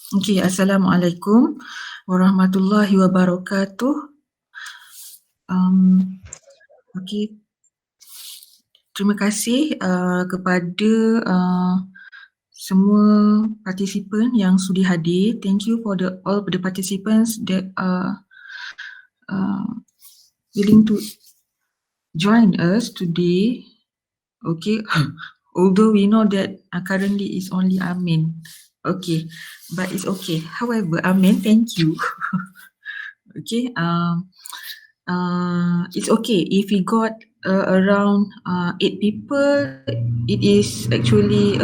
Okay, Assalamualaikum warahmatullahi wabarakatuh. Okay, terima kasih kepada semua partisipan yang sudi hadir. Thank you for all the participants that are willing to join us today. Okay, although we know that currently it's only Amin. Okay, but it's okay. However, Amin, thank you. Okay, it's okay if we got around 8 people. It is actually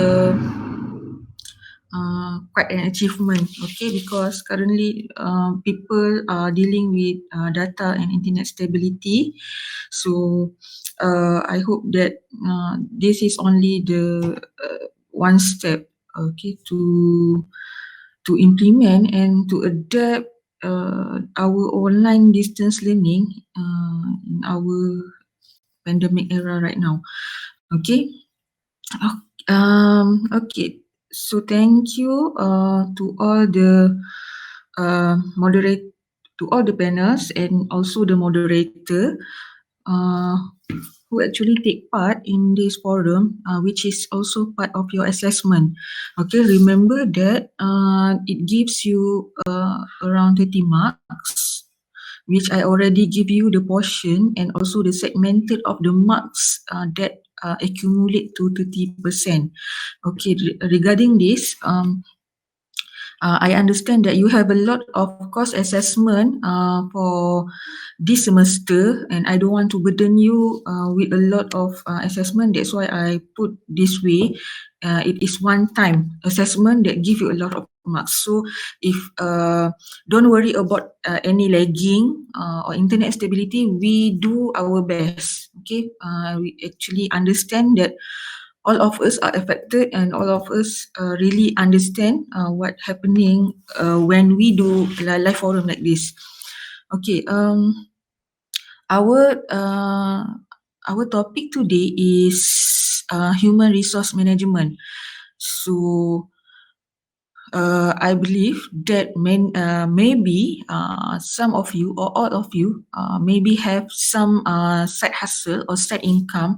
quite an achievement, okay, because currently people are dealing with data and internet stability. So I hope that this is only the one step, okay, to implement and to adapt our online distance learning in our pandemic era right now. Okay. Okay. So thank you to all the moderate to all the panels and also the moderator who actually take part in this forum, which is also part of your assessment. Okay, remember that it gives you around 30 marks, which I already give you the portion and also the segmented of the marks that accumulate to 30%. Okay, regarding this, I understand that you have a lot of course assessment for this semester, and I don't want to burden you with a lot of assessment. That's why I put this way. It is one-time assessment that give you a lot of marks. So if don't worry about any lagging or internet stability, we do our best. Okay, we actually understand that all of us are affected and all of us really understand what happening when we do live forum like this. Okay, our topic today is human resource management. So I believe that maybe some of you or all of you maybe have some side hustle or side income,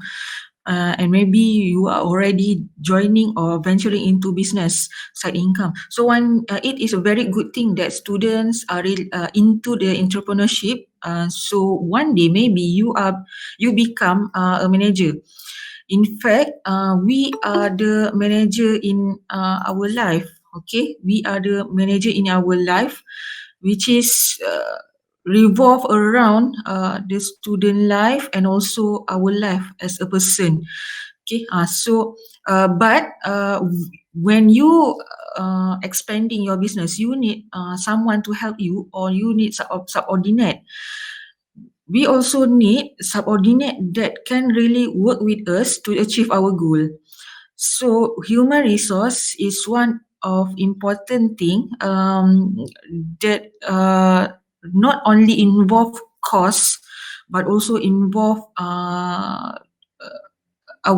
and maybe you are already joining or venturing into business side income. So it is a very good thing that students are into the entrepreneurship. So one day maybe you become a manager. In fact, we are the manager in our life. Okay, we are the manager in our life, which is revolve around the student life and also our life as a person. Okay, but when you expanding your business, you need someone to help you, or you need subordinate. We also need subordinate that can really work with us to achieve our goal. So human resource is one of important thing that not only involve cost but also involve our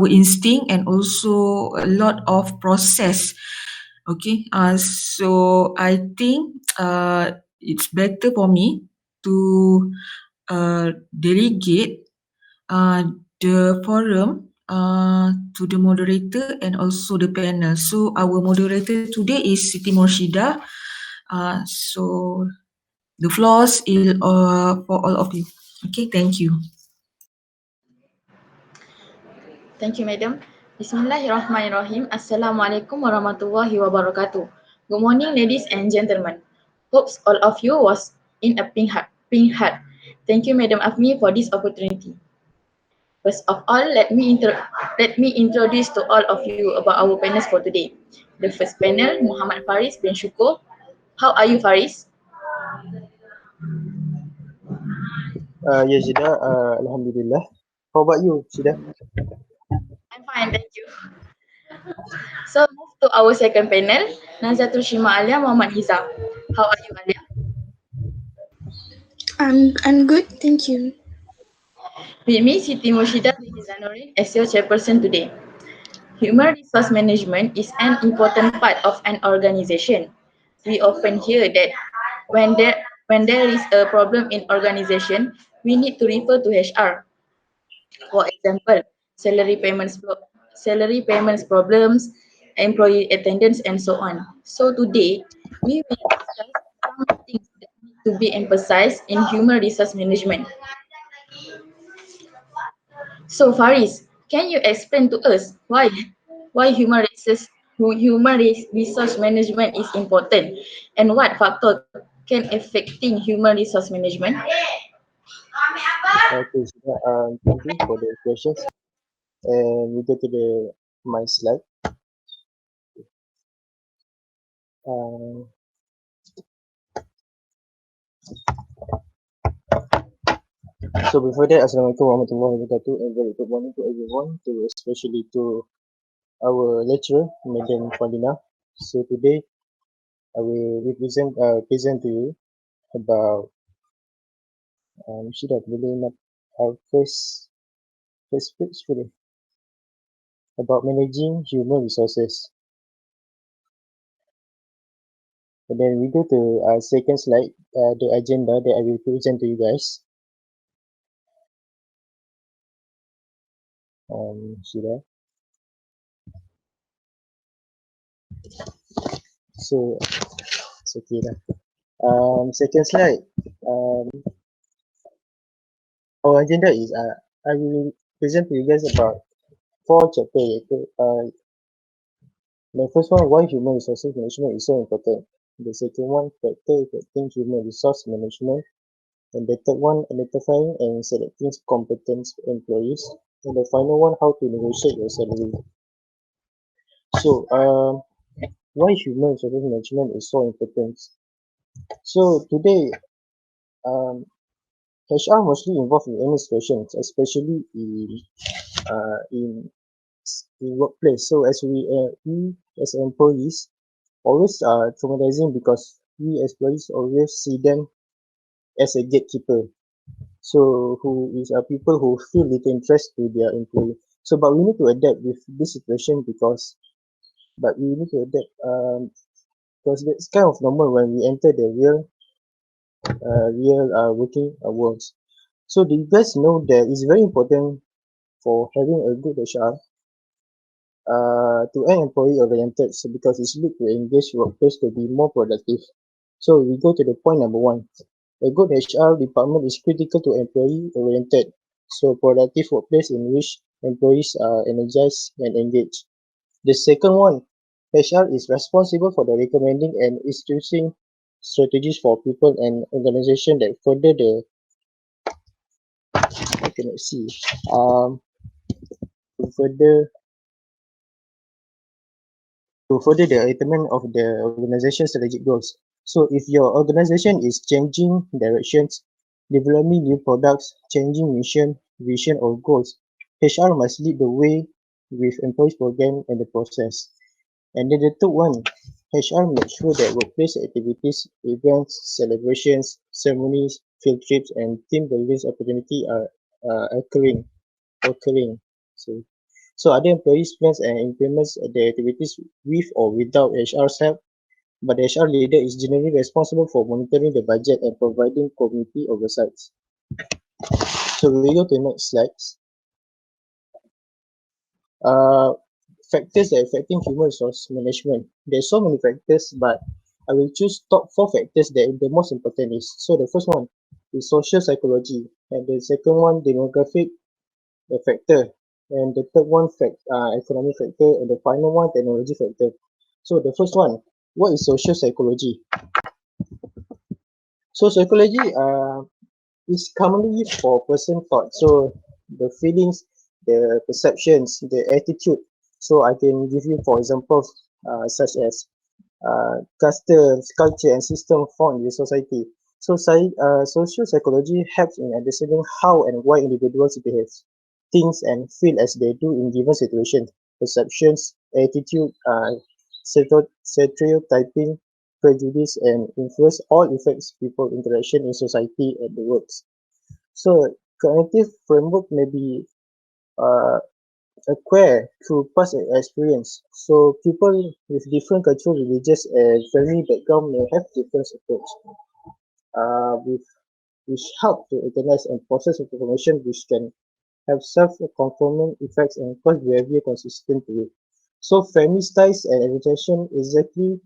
instinct and also a lot of process. Okay, so I think it's better for me to delegate the forum to the moderator and also the panel. So our moderator today is Siti Mursyidah. So the floor is for all of you. Okay, thank you. Thank you, Madam. Bismillahirrahmanirrahim. Assalamualaikum warahmatullahi wabarakatuh. Good morning, ladies and gentlemen. Hopes all of you was in a pink heart. Thank you, Madam Afmi, for this opportunity. First of all, let me introduce to all of you about our panels for today. The first panel, Mohamad Faris bin Syukur. How are you, Faris? Yeah, Zida, Alhamdulillah. How about you, Zida? I'm fine, thank you. So move to our second panel, Nazatulshima Alia Mohamad Hiza. How are you, Alia? I'm good, thank you. With me, Siti Mursyidah as your chairperson today. Human resource management is an important part of an organization. we often hear that when there is a problem in organization, we need to refer to HR. For example, salary payments problems, employee attendance, and so on. So today, we will discuss some things that need to be emphasized in human resource management. So Faris, can you explain to us why human resource management is important and what factor can affecting human resource management? Okay, so, thank you for the questions. And we go to my slide. Um, so before that, Assalamualaikum warahmatullahi wabarakatuh, and very good morning to everyone, especially to our lecturer, Madam Fadina. So today, I will present to you about Mursyidah boleh nak our first page today about managing human resources. And then we go to our second slide, the agenda that I will present to you guys. Mursyidah. So it's okay lah. Second slide. Our agenda is I will present to you guys about 4 chapters. The first one, why human resources management is so important. The second one, factor affecting human resource management. And the third one, identifying and selecting competent employees. And the final one, how to negotiate your salary. So, why human resources management is so important? So today, HR mostly involved in any situations, especially in workplace. So as we as employees always traumatizing because we as employees always see them as a gatekeeper. So who is people who feel little interest to their employee. So but we need to adapt with this situation because because it's kind of normal when we enter the real working worlds. So do you guys know that it's very important for having a good HR to an employee oriented, so because it's good to engage workplace to be more productive. So we go to the point number 1. A good HR department is critical to employee oriented, so productive workplace in which employees are energized and engaged. The second one, HR is responsible for the recommending and instituting strategies for people and organization that further the I cannot see to further the attainment of the organization's strategic goals. So if your organization is changing directions, developing new products, changing mission, vision or goals, HR must lead the way with employees program and the process. And then the third one, HR makes sure that workplace activities, events, celebrations, ceremonies, field trips and team building opportunity are occurring. So so other employees plans and implements the activities with or without HR's help, but the HR leader is generally responsible for monitoring the budget and providing community oversights. So we go to the next slides. Factors that affecting human resource management. There's so many factors, but I will choose top 4 factors that the most important is. So the first one is social psychology, and the second one demographic factor, and the third one economic factor, and the final one technology factor. So the first one, what is social psychology? So psychology is commonly used for person thought. So the feelings, the perceptions, the attitude. So I can give you for examples such as customs, culture, and system found in the society. So social psychology helps in understanding how and why individuals behave, things, and feel as they do in given situations. Perceptions, attitude, stereotyping, prejudice, and influence all affects people interaction in society and the works. So cognitive framework may be uh, acquire through past experience. So people with different cultural, religious, and family background may have different approach, with which help to organize and process information, which can have self-conforming effects and cause behavior consistent to it. So family ties and education is exactly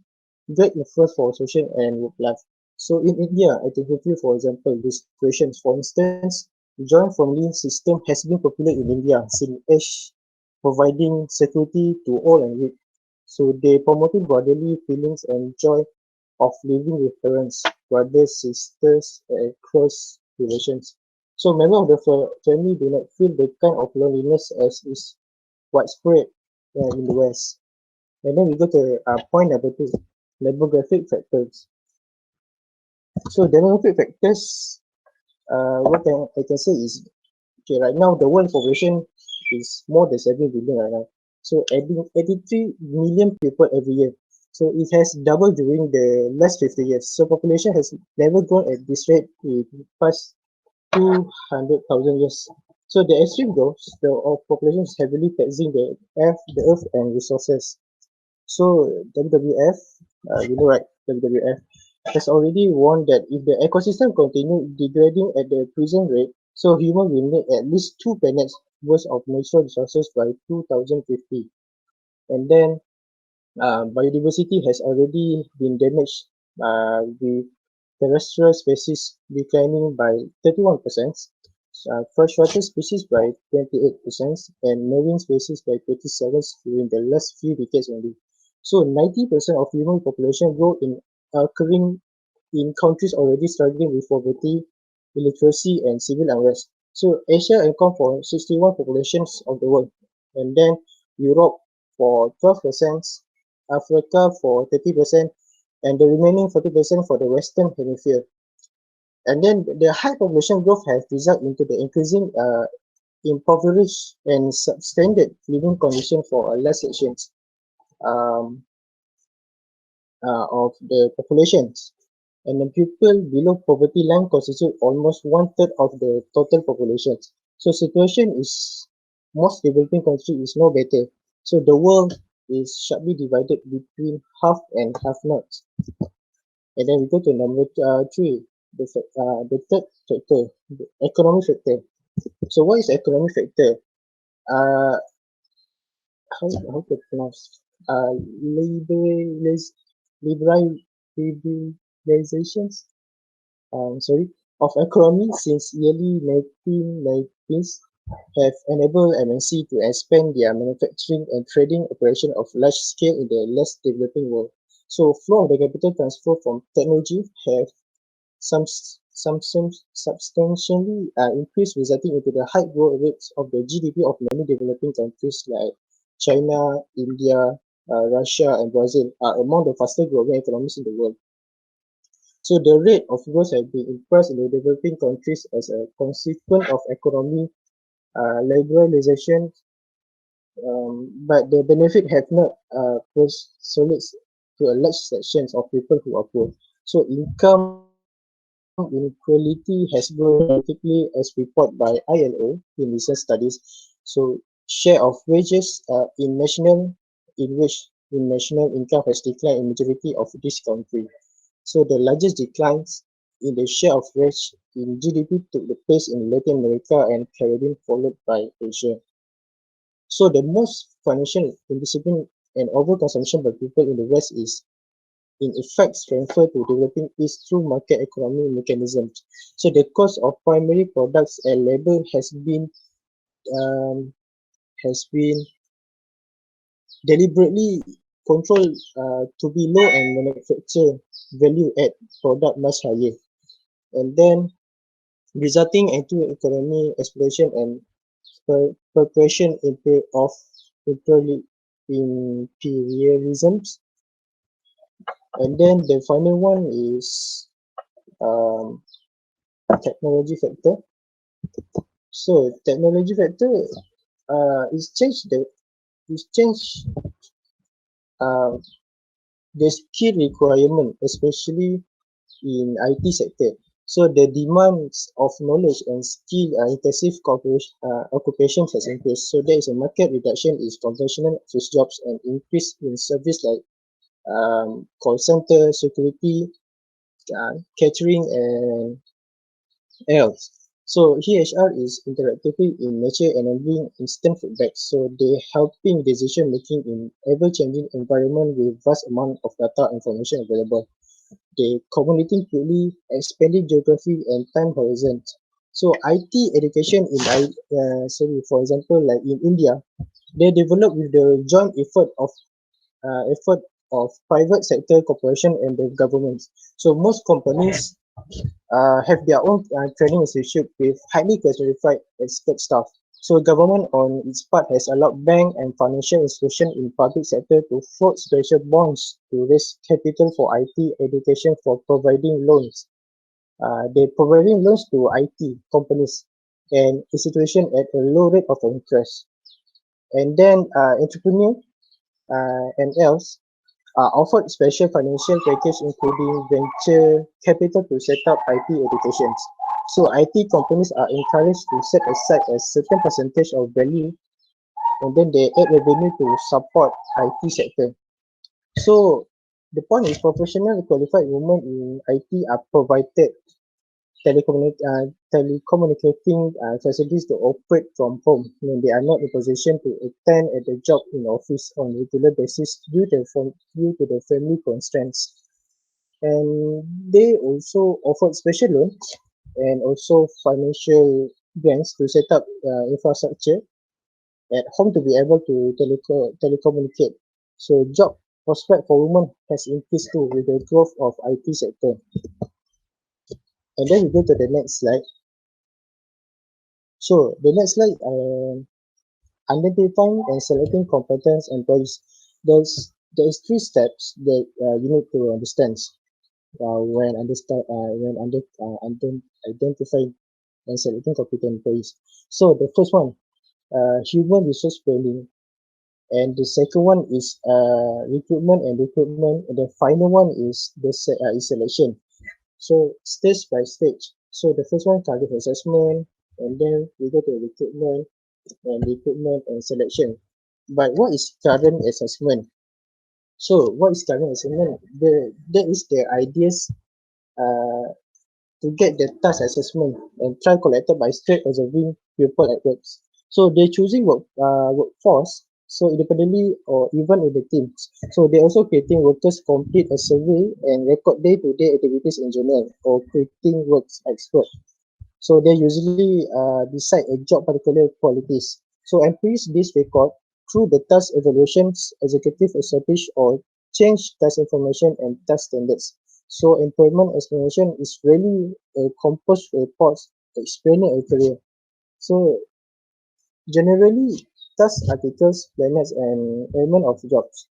great influence for social and work life. So in India, I can give you, for example, this questions. For instance, joint family system has been popular in India since age, providing security to all and weak. So they promoting brotherly feelings and joy of living with parents, brothers, sisters, and close relations. So members of the family do not feel the kind of loneliness as is widespread in the West. And then we go to point number two, demographic factors. So demographic factors, I can say is, okay, right now the world population is more than 7 billion right now. So adding 83 million people every year. So it has doubled during the last 50 years. So population has never grown at this rate in the past 200,000 years. So the extreme growth of population is heavily taxing the earth and resources. So WWF, you know, right, WWF has already warned that if the ecosystem continue degrading at the present rate, so human will need at least two planets worth of natural resources by 2050. And then biodiversity has already been damaged, with terrestrial species declining by 31%, freshwater species by 28%, and marine species by 27% during the last few decades only. So 90% of human population growth occurring in countries already struggling with poverty, illiteracy, and civil unrest. So Asia accounts for 61 populations of the world, and then Europe for 12%, Africa for 30%, and the remaining 40% for the Western Hemisphere. And then the high population growth has resulted into the increasing impoverished and substandard living condition for less sections um, of the populations. And the people below poverty line constitute almost one third of the total population. So situation is most developing country is no better. So the world is sharply divided between half and half nots. And then we go to number three, the third factor, the economic factor. So what is economic factor? Uh, how to pronounce? Liberaliz, liberal, liberalizations. Sorry, of economy since early 1990s have enabled MNC to expand their manufacturing and trading operation of large scale in the less developing world. So flow of the capital transfer from technology have some substantially increased, resulting into the high growth rates of the GDP of many developing countries like China, India, Russia, and Brazil are among the fastest growing economies in the world. So the rate of growth has been impressed in the developing countries as a consequence of economy liberalization, but the benefit have not solid to a large sections of people who are poor. So income inequality has grown dramatically as reported by ILO in recent studies. So share of wages in national income has declined in majority of this country. So the largest declines in the share of wage in GDP took the place in Latin America and Caribbean, followed by Asia. So the most financial indiscipline and overconsumption by people in the West is in effect transferred to developing East through market economy mechanisms. So the cost of primary products and labor um, has been deliberately controlled to be low and manufacture value add product much higher. And then resulting into economy exploration and perpetuation of imperialisms. And then the final one is um, technology factor. So technology factor is change uh, the skill requirement, especially in IT sector. So the demands of knowledge and skill intensive occupations has increased. So there is a market reduction in conventional office jobs and increase in service like call center, security, catering, and else. So HR is interactively in nature enabling instant feedback. So they helping decision making in ever-changing environment with vast amount of data information available. They communicating quickly, expanding geography and time horizons. So IT education in for example, like in India, they develop with the joint effort of private sector corporation and the governments. So most companies have their own training institute with highly qualified expert staff. So government on its part has allowed bank and financial institutions in public sector to float special bonds to raise capital for IT education for providing loans. They providing loans to IT companies and institution at a low rate of interest. And then entrepreneur and else offered special financial package including venture capital to set up IT educations. So IT companies are encouraged to set aside a certain percentage of value and then they add revenue to support IT sector. So the point is professional qualified women in IT are provided telecommunicating facilities to operate from home when they are not in position to attend at the job in office on regular basis due to the family constraints. And they also offered special loans and also financial grants to set up infrastructure at home to be able to telecommunicate. So job prospect for women has increased too with the growth of IT sector. And then we go to the next slide. So the next slide, identifying and selecting competent employees. There is three steps that you need to understand when identifying and selecting competent employees. So the first one, human resource planning, and the second one is recruitment and recruitment. And the final one is is selection. So stage by stage. So the first one target assessment, and then we go to recruitment and selection. But what is current assessment? So what is current assessment? That is the ideas uh, to get the task assessment and try collected by straight observing people at works. So they're choosing workforce, so independently or even in the teams. So they're also creating workers complete a survey and record day-to-day activities in journal or creating works expert. So they usually decide a job particular qualities. So employees this record through the task evaluations, executive establish or change task information and task standards. So employment explanation is really a composed report explaining a career. So generally, task articles, planners, and element of jobs.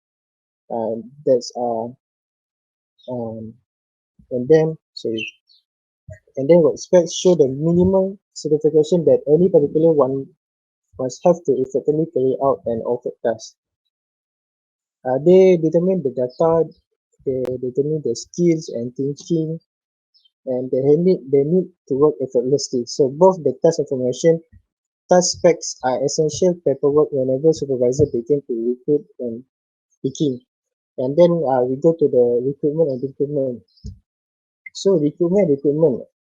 That's um, and then sorry, and then what specs show the minimum certification that any particular one must have to effectively carry out an offered task. They determine the data, they determine the skills and thinking, and they need to work effortlessly. So both the task information, task specs are essential paperwork whenever supervisor begin to recruit and picking. And then we go to the recruitment and recruitment. So recruitment.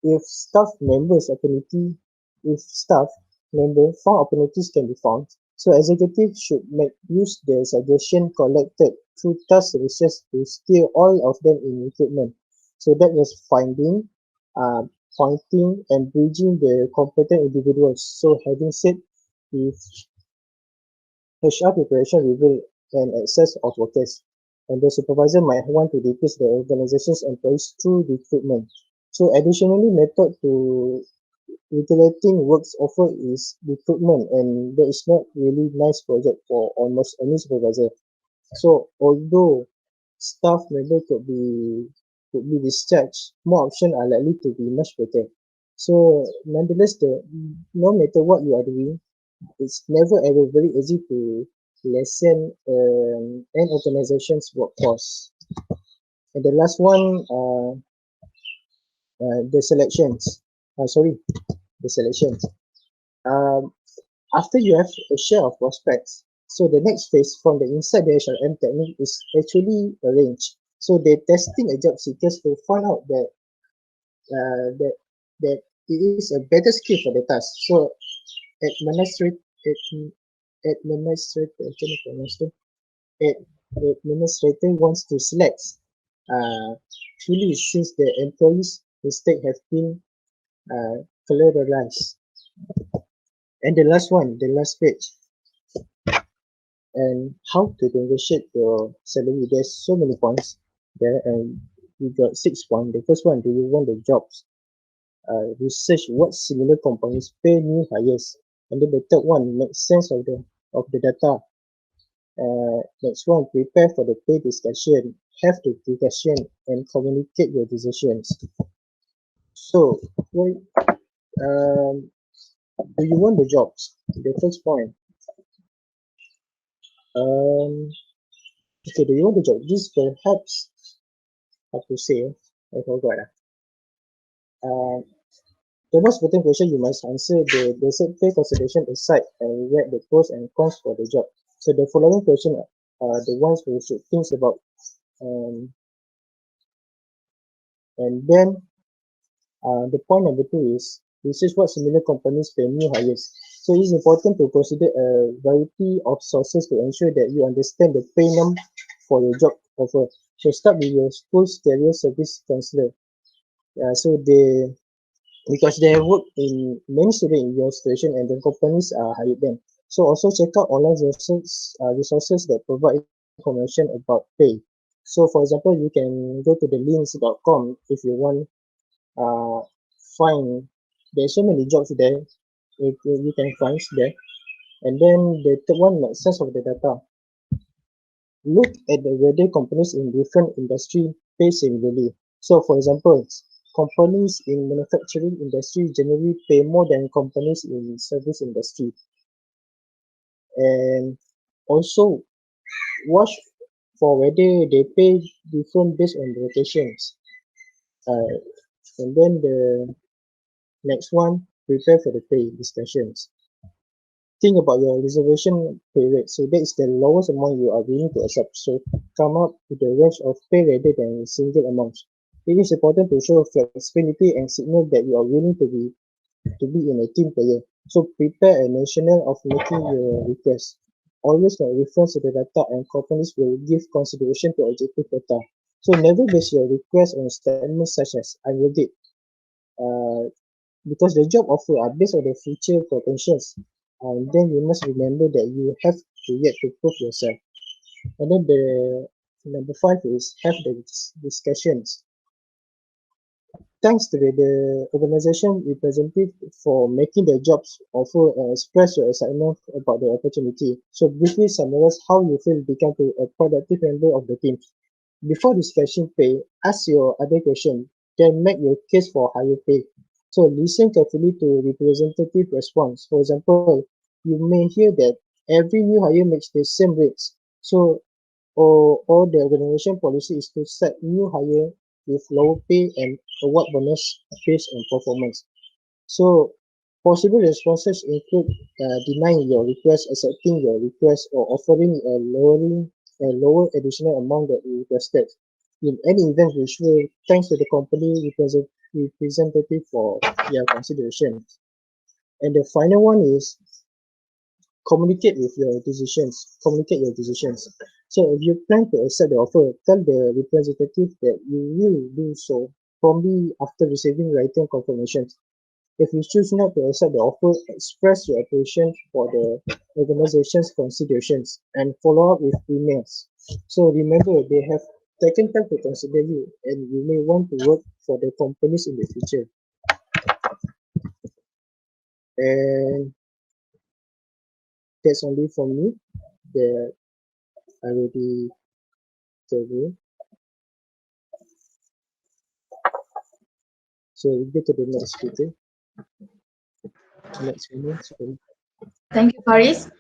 If staff members opportunity, if staff member found opportunities can be found. So executives should make use the suggestion collected through task research to steer all of them in recruitment. So that was finding, uh, pointing and bridging the competent individuals. So having said, if HR preparation reveal an excess of workers, and the supervisor might want to decrease the organization's employees through recruitment. So additionally, method to regulating works offer is recruitment, and that is not really nice project for almost any supervisor. So although staff member could be discharged, more options are likely to be much better. So nonetheless, no matter what you are doing, it's never ever very easy to lessen an organization's workforce. And the last one, the selections. The selections. Um, After you have a share of prospects, so the next phase from the inside the HRM technique is actually arranged. So they're testing a job seekers to find out that that it is a better skill for the task. So administrator administrator administrator administrator wants to select truly since the employees mistake have been collateralized. And the last one, the last page, and how to negotiate your salary. There's so many points there, and we got 6 points. The first one, do you want the jobs? Research what similar companies pay new hires. And then the third one, make sense of the data. Next one, prepare for the pay discussion. Have the discussion and communicate your decisions. So, well, do you want the jobs? The first point. Okay, do you want the job? This perhaps, how to say, I forgot. The most important question you must answer the basic pay consideration aside and read the pros and cons for the job. So the following question are the ones we should think about. And then the point number 2 is research what similar companies pay new hires. So it's important to consider a variety of sources to ensure that you understand the pay num for your job offer. So start with your school's career service counselor. So because they have worked in many students in your situation and the companies hired them. So also check out online resources that provide information about pay. So for example, you can go to the links.com if you want find there's so many jobs there you can find there. And then the third one, like sense of the data. Look at the whether companies in different industry pay similarly. So for example, companies in manufacturing industry generally pay more than companies in service industry. And also watch for whether they pay different based on locations. And then the next one, prepare for the pay discussions. Think about your reservation pay rate. So that is the lowest amount you are willing to accept. So come up with a range of pay rather than single amounts. It is important to show flexibility and signal that you are willing to be in a team player. So prepare a national of making your request. Always make reference to the data and companies will give consideration to objective data. So never base your request on statements such as I will get. Because the job offer are based on the future potentials. Then you must remember that you have to yet to prove yourself. And then the number 5 is have the discussions. Thanks to the organization representative for making the jobs offer and express your excitement about the opportunity. So briefly summarize how you feel become a productive member of the team. Before discussing pay, ask your other question, then make your case for higher pay. So listen carefully to representative response. For example, you may hear that every new hire makes the same rates. So or the organization policy is to set new hire with lower pay and award bonus based on performance. So possible responses include denying your request, accepting your request, or offering a lower additional amount that you requested. In any event, we should thanks to the company representative for their consideration. And the final one is communicate your decisions. So if you plan to accept the offer, tell the representative that you will do so promptly after receiving written confirmation. If you choose not to accept the offer, express your appreciation for the organization's considerations and follow up with emails. So remember, they have taken time to consider you and you may want to work for the companies in the future. And that's only for me that I will be interviewing. So we get to the next speaker. Next one. So Thank you, Faris.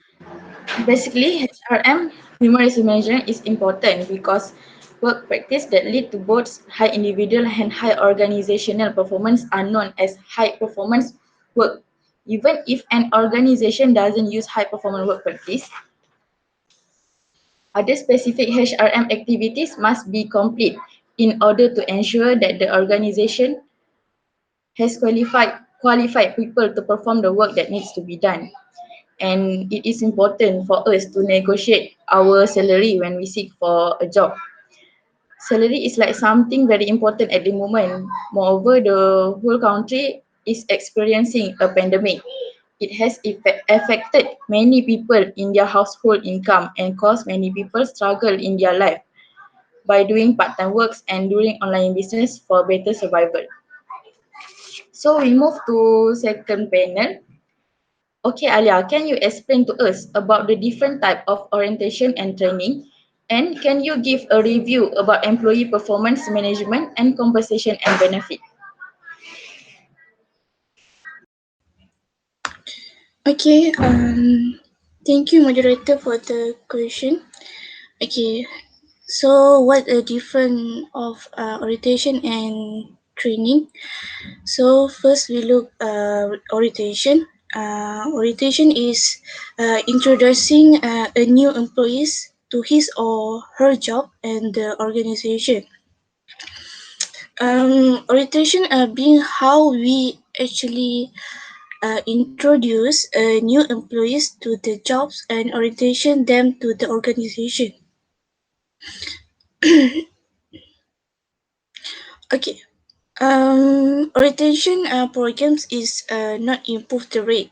Basically, HRM, human resource management, is important because work practice that lead to both high individual and high organizational performance are known as high performance work. Even if an organization doesn't use high performance work practice, other specific HRM activities must be complete in order to ensure that the organization has qualified people to perform the work that needs to be done. And it is important for us to negotiate our salary when we seek for a job. Salary is like something very important at the moment. Moreover, the whole country is experiencing a pandemic. It has affected many people in their household income and caused many people struggle in their life by doing part-time works and doing online business for better survival. So we move to second panel. Okay, Alia, can you explain to us about the different type of orientation and training? And can you give a review about employee performance management and compensation and benefit? Okay. Thank you, moderator, for the question. Okay. So, what a difference of orientation and training? So, first we look orientation. Orientation is introducing a new employees to his or her job and the organization. Orientation being how we actually introduce new employees to the jobs and orientation them to the organization. Okay. Orientation programs is not improve the rate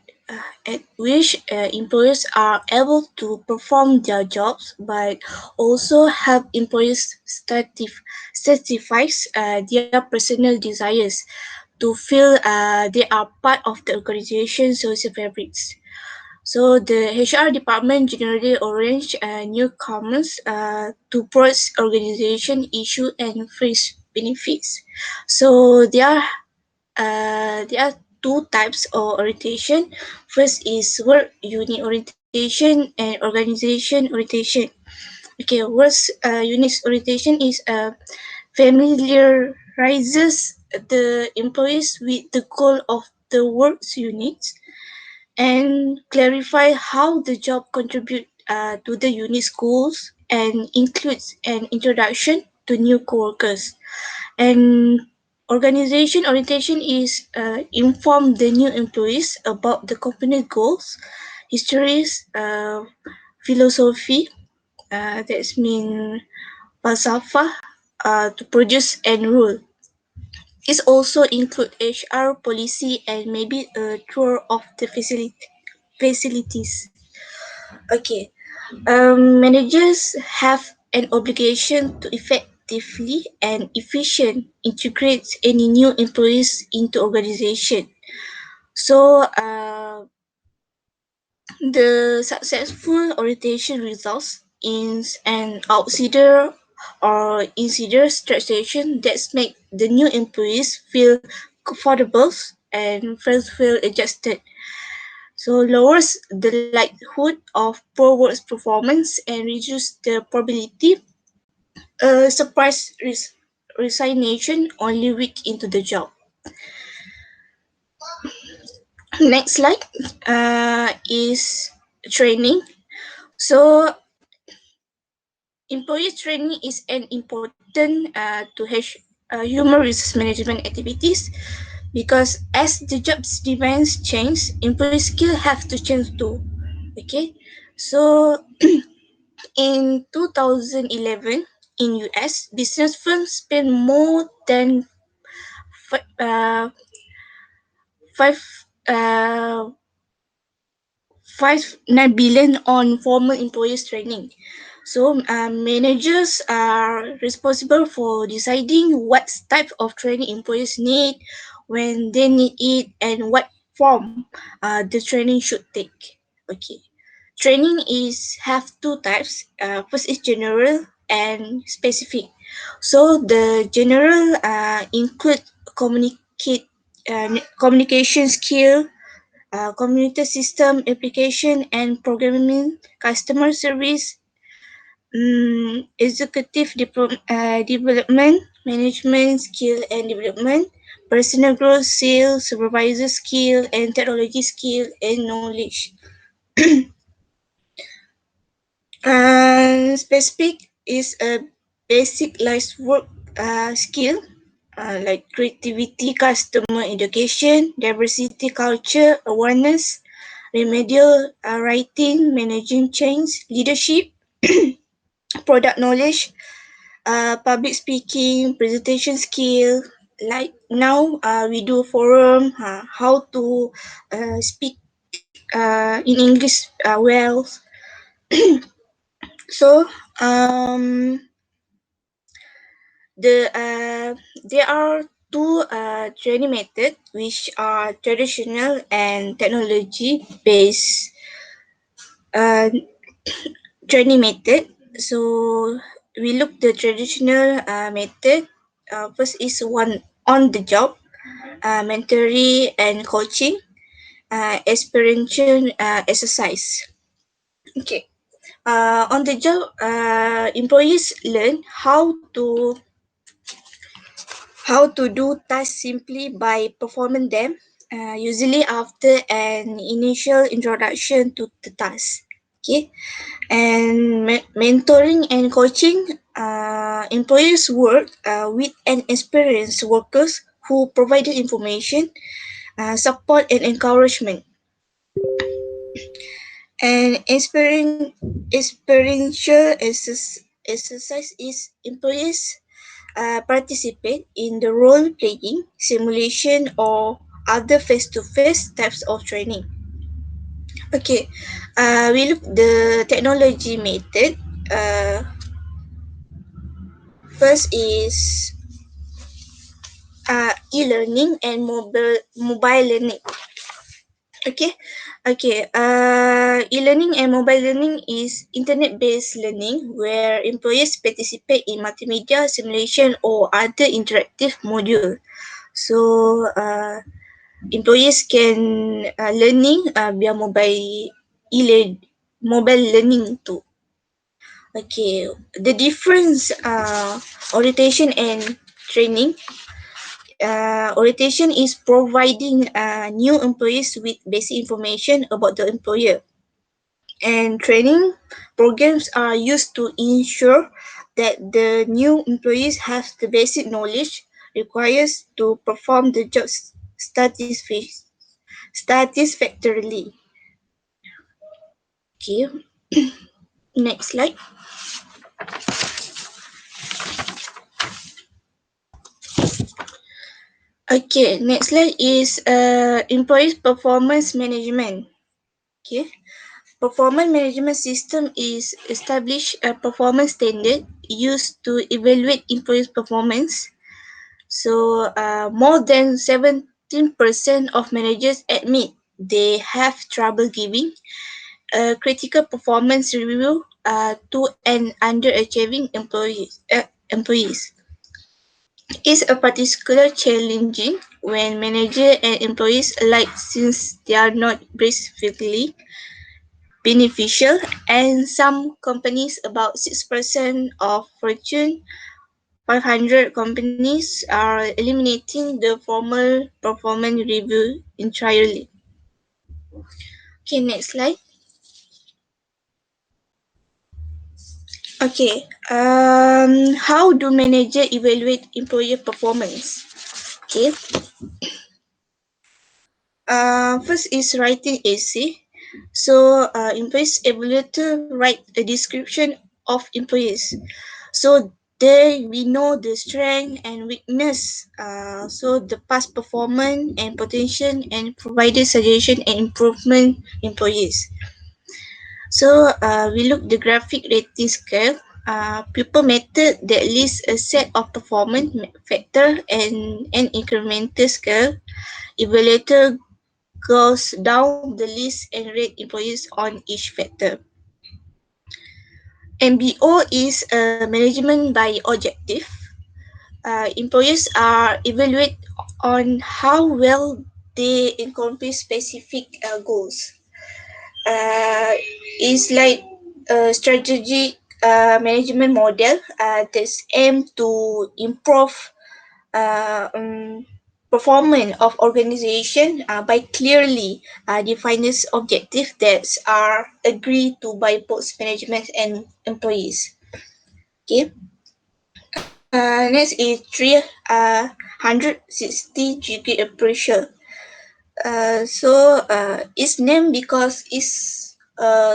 at which employers are able to perform their jobs, but also help employees satisfies their personal desires to feel they are part of the organization's social fabrics. So the HR department generally arrange newcomers to broach organization issue and freeze benefits. So there are two types of orientation. First is work unit orientation and organization orientation. Okay, work unit orientation is familiarizes the employees with the goal of the works units and clarify how the job contribute to the unit's goals and includes an introduction to new coworkers. And organization orientation is inform the new employees about the company goals, histories, philosophy, that's mean falsafah, to produce and rule. It also include HR policy and maybe a tour of the facilities. Okay, managers have an obligation to effectively and efficient integrate any new employees into organization. So the successful orientation results in an outsider or insider transaction that make the new employees feel comfortable and first feel adjusted. So lowers the likelihood of poor work performance and reduce the probability surprise resignation only week into the job. Next slide is training. So employee training is an important to have human resource management activities because as the job's demands change, employee skill have to change too. Okay, so in 2011 in US, business firms spend more than uh, five uh, 5.9 billion on formal employees training. So managers are responsible for deciding what type of training employees need, when they need it, and what form the training should take. Okay, training is have two types. First is general and specific. So the general include communication skill, community system application and programming, customer service, executive development, management skill and development, personal growth, sales, supervisor skill, and technology skill and knowledge. Specific is a basic life work skill like creativity, customer education, diversity, culture, awareness, remedial writing, managing change, leadership, product knowledge, public speaking, presentation skill. Like now, we do forum, how to speak in English well. So, there are two training methods which are traditional and technology based uh, training method. So we look the traditional method. First is one on the job, mentoring and coaching, experiential exercise. Okay. On the job, employees learn how to do tasks simply by performing them, usually after an initial introduction to the task. Okay, and mentoring and coaching, employees work with an experienced workers who provided information, support and encouragement. And experiential exercise is employees participate in the role playing, simulation, or other face-to-face types of training. Okay, we look the technology method. Uh, First is e-learning and mobile learning. Okay, okay. E-learning and mobile learning is internet-based learning where employees participate in multimedia simulation or other interactive module. So employees can learning via mobile learning too. Okay, the difference orientation and training. Orientation is providing new employees with basic information about the employer, and training programs are used to ensure that the new employees have the basic knowledge required to perform the job satisfactorily. Okay, next slide. Okay, next slide is employees performance management. Okay, performance management system is establish a performance standard used to evaluate employees' performance. So, more than 17% of managers admit they have trouble giving a critical performance review to an underachieving employees. It's a particular challenging when manager and employees alike since they are not specifically beneficial, and some companies, about 6% of Fortune 500 companies, are eliminating the formal performance review entirely. Okay, next slide. Okay, how do manager evaluate employee performance? Okay, first is writing essay. So, employees evaluator write a description of employees. So there we know the strength and weakness. So the past performance and potential and provided suggestion and improvement employees. So we look the graphic rating scale. People method that lists a set of performance factor and an incremental scale. Evaluator goes down the list and rate employees on each factor. MBO is management by objective. Employees are evaluated on how well they accomplish specific goals. It's like strategic management model that's aimed to improve performance of organization by clearly defining objectives that are agreed to by both management and employees. Okay. Next is 360 degree appraisal. It's named because it's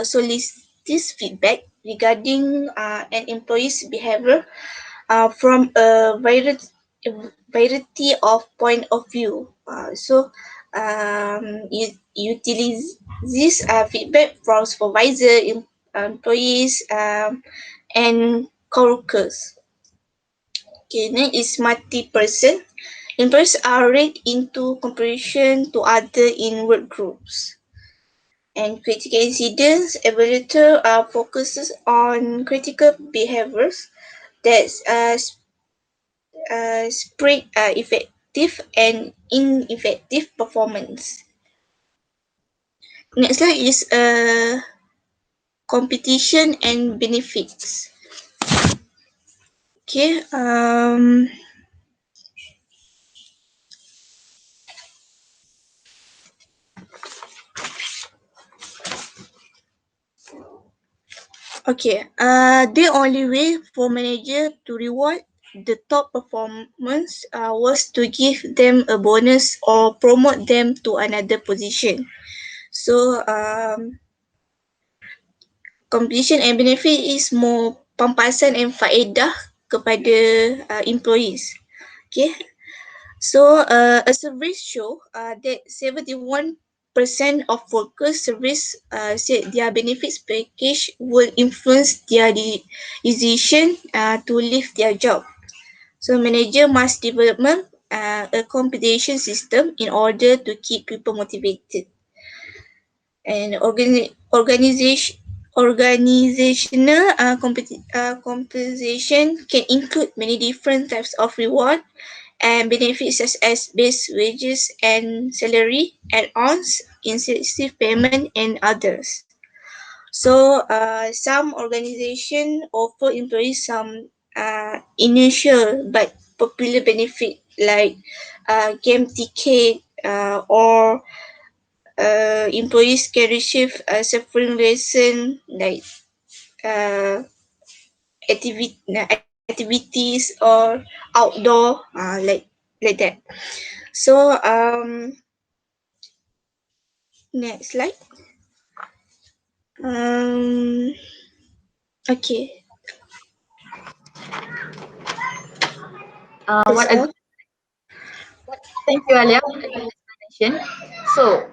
solicits feedback regarding an employee's behavior from a variety of point of view. It utilizes feedback from supervisor, employees, and coworkers. Okay, next is multi-person. Employees are rated into comparison to other in work groups. And critical incidents evaluator focuses on critical behaviors that spread effective and ineffective performance. Next slide is competition and benefits. Okay. Okay. The only way for manager to reward the top performance was to give them a bonus or promote them to another position. So competition and benefit is more pampasan and faedah kepada employees. Okay. So a survey show that 71% of workers surveys said their benefits package will influence their decision to leave their job. So manager must develop a compensation system in order to keep people motivated. And organizational compensation can include many different types of reward and benefits such as base wages and salary, add-ons, incentive payment, and others. So some organizations offer employees some initial but popular benefit like game ticket or employees can receive suffering lesson like uh, activities or outdoor like that. So next slide. Um, okay, that's What a all. good, thank you, Alia, for the good explanation. So,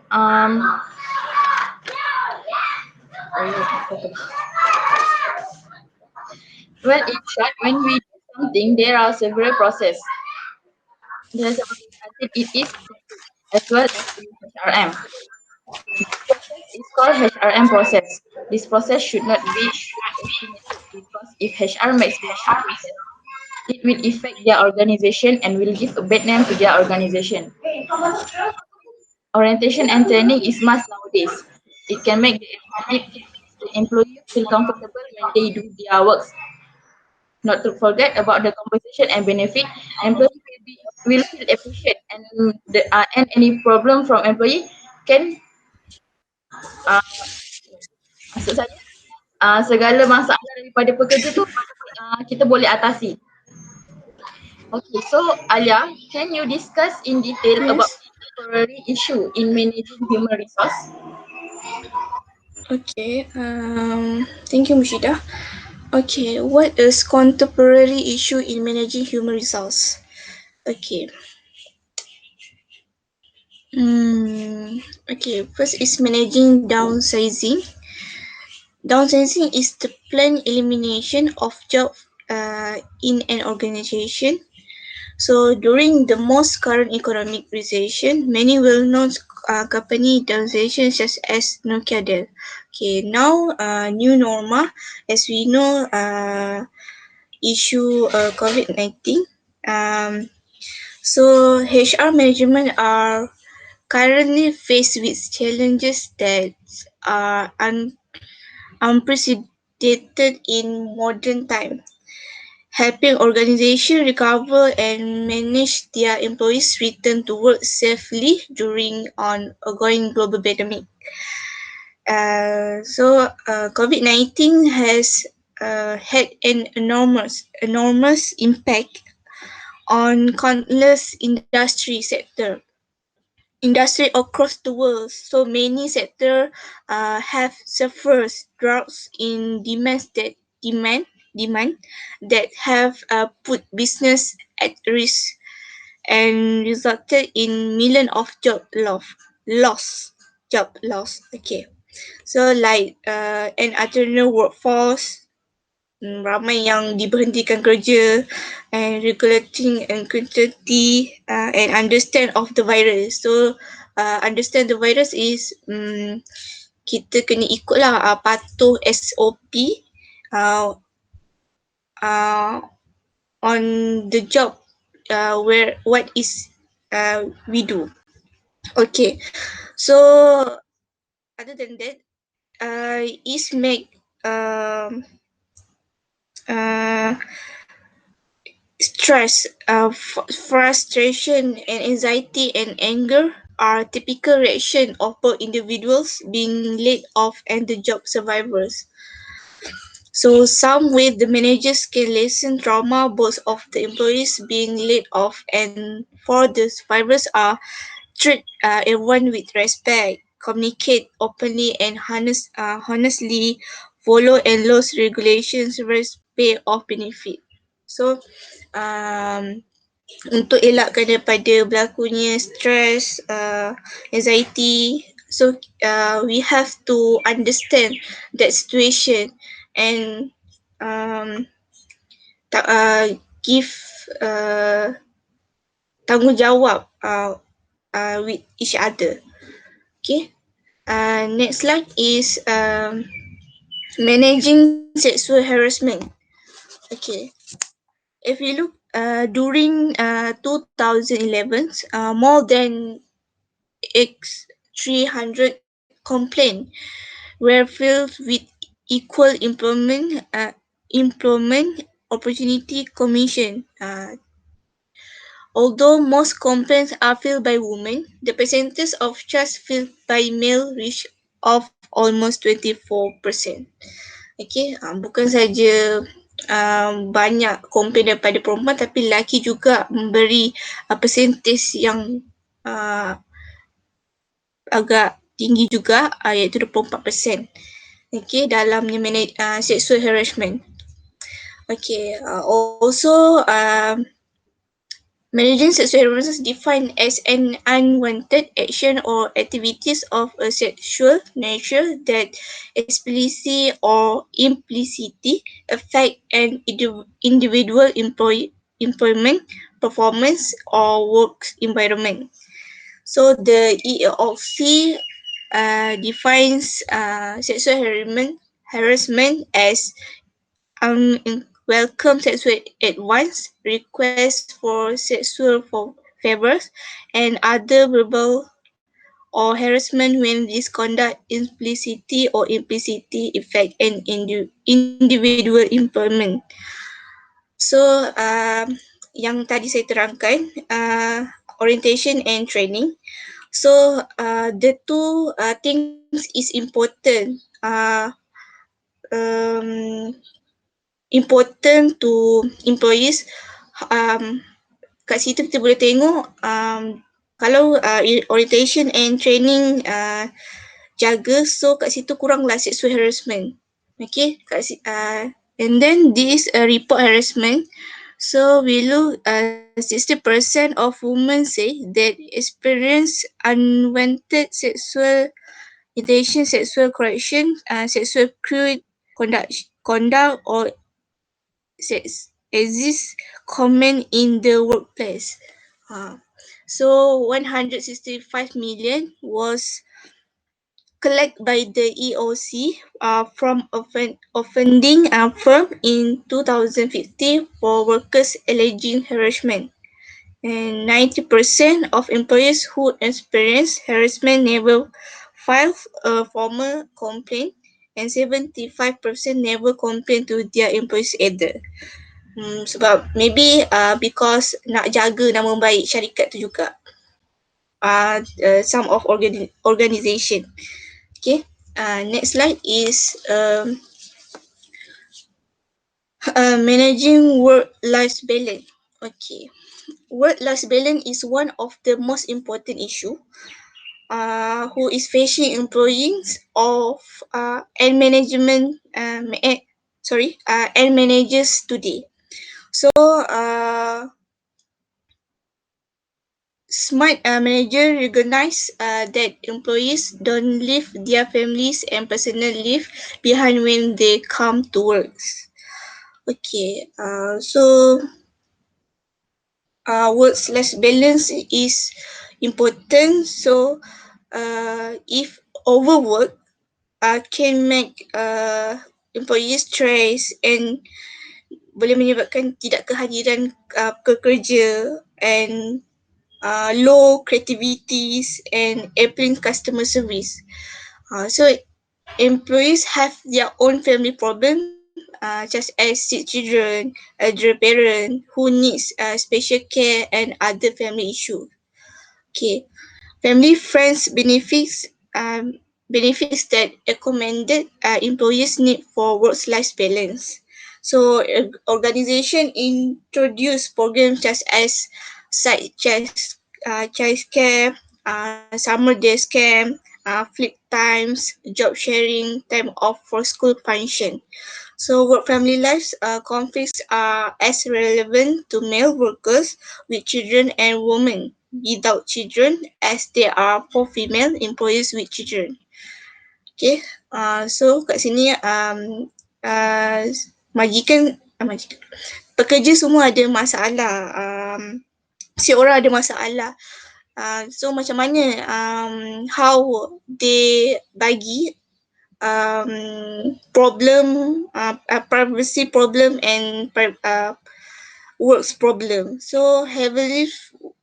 well, in short, when we do something, there are several processes. There's a until it is completed, as well as in HRM. This process is called HRM process. This process should not be underestimated because if HR makes wrong process, it will affect their organization and will give a bad name to their organization. Orientation and training is must nowadays. It can make the employee feel comfortable when they do their works. Not to forget about the compensation and benefit. Employee will feel appreciated and any problem from employee can uh, maksud saya segala masalah daripada pekerja tu kita boleh atasi. Okay, so Alia, can you discuss in detail about Yes. contemporary issue in managing human resource? Okay. Thank you, Mursyidah. Okay, what is contemporary issue in managing human resource? Okay. Okay, first is managing downsizing. Downsizing is the planned elimination of jobs in an organization. So during the most current economic recession, many well-known company downsization such as Nokia Dell. Okay, now new normal, as we know, issue COVID-19. Um, so HR management are currently faced with challenges that are unprecedented dated in modern time, helping organizations recover and manage their employees' return to work safely during ongoing global pandemic. COVID-19 has had an enormous impact on countless industry across the world. So many sectors have suffered droughts in demand that have put business at risk and resulted in millions of job loss. Okay, so like an alternate workforce, ramai yang diberhentikan kerja, and regulating uncertainty and understand of the virus. So understand the virus is kita kena ikutlah patuh SOP uh, uh, on the job where what is we do. Okay, so other than that, is make uh, stress, frustration, and anxiety and anger are typical reaction of both individuals being laid off and the job survivors. So some way the managers can lessen trauma both of the employees being laid off and for the survivors are treat everyone with respect, communicate openly and honestly, follow and laws regulations, rest pay of benefit. So untuk elakkan daripada berlakunya stress, anxiety, so we have to understand that situation and give tanggungjawab with each other. Okay. Next slide is managing sexual harassment. Okay. If you look during 2011, more than 300 complaints were filed with Equal Employment Opportunity Commission. Although most complaints are filed by women, the percentage of charges filed by male reached of almost 24%. Okay, bukan saja banyak komplain daripada perempuan tapi lelaki juga memberi percentage yang agak tinggi juga iaitu 24%. Okay, dalamnya sexual harassment. Okay, also managing sexual harassment is defined as an unwanted action or activities of a sexual nature that explicitly or implicitly affect an individual employment, performance, or work environment. So the EOC defines sexual harassment as unwelcome sexual advance, requests for sexual favors, and other verbal or harassment when this conduct implicitly or implicitly affect an individual employment. So yang tadi saya terangkan orientation and training. So the two things is important. Important to employees. Kat situ kita boleh tengok kalau orientation and training jaga, so kat situ kuranglah sexual harassment. Okay, and then this report harassment. So we look 60% of women say that experience unwanted sexual intention, sexual correction, sexual crude conduct or exist comment in the workplace. So 165 million was collected by the EOC from offending firm in 2015 for workers alleging harassment. And 90% of employees who experience harassment never filed a formal complaint, and 75% never complain to their employees either. Sebab maybe because nak jaga nama baik syarikat tu juga. Some of organization. Okay. Next slide is managing work-life balance. Okay. Work-life balance is one of the most important issue who is facing employees of and management and managers today. So smart manager recognize that employees don't leave their families and personal life behind when they come to work. Okay, so work-life balance is important. So if overwork can make employees stress and boleh menyebabkan tidak kehadiran pekerja and low creativities and airplane customer service. So employees have their own family problem, such as sick children, elderly parent who needs special care and other family issues. Okay, family friends benefits that recommended employees need for work-life balance. So organization introduce programs such as childcare, summer day camp, flip times, job sharing, time off for school function. So work-family lives conflicts are as relevant to male workers with children and women without children as there are for female employees with children. Okay, so kat sini majikan pekerja semua ada masalah. Si orang ada masalah. So macam mana how they bagi problem, privacy problem and works problem. So heavily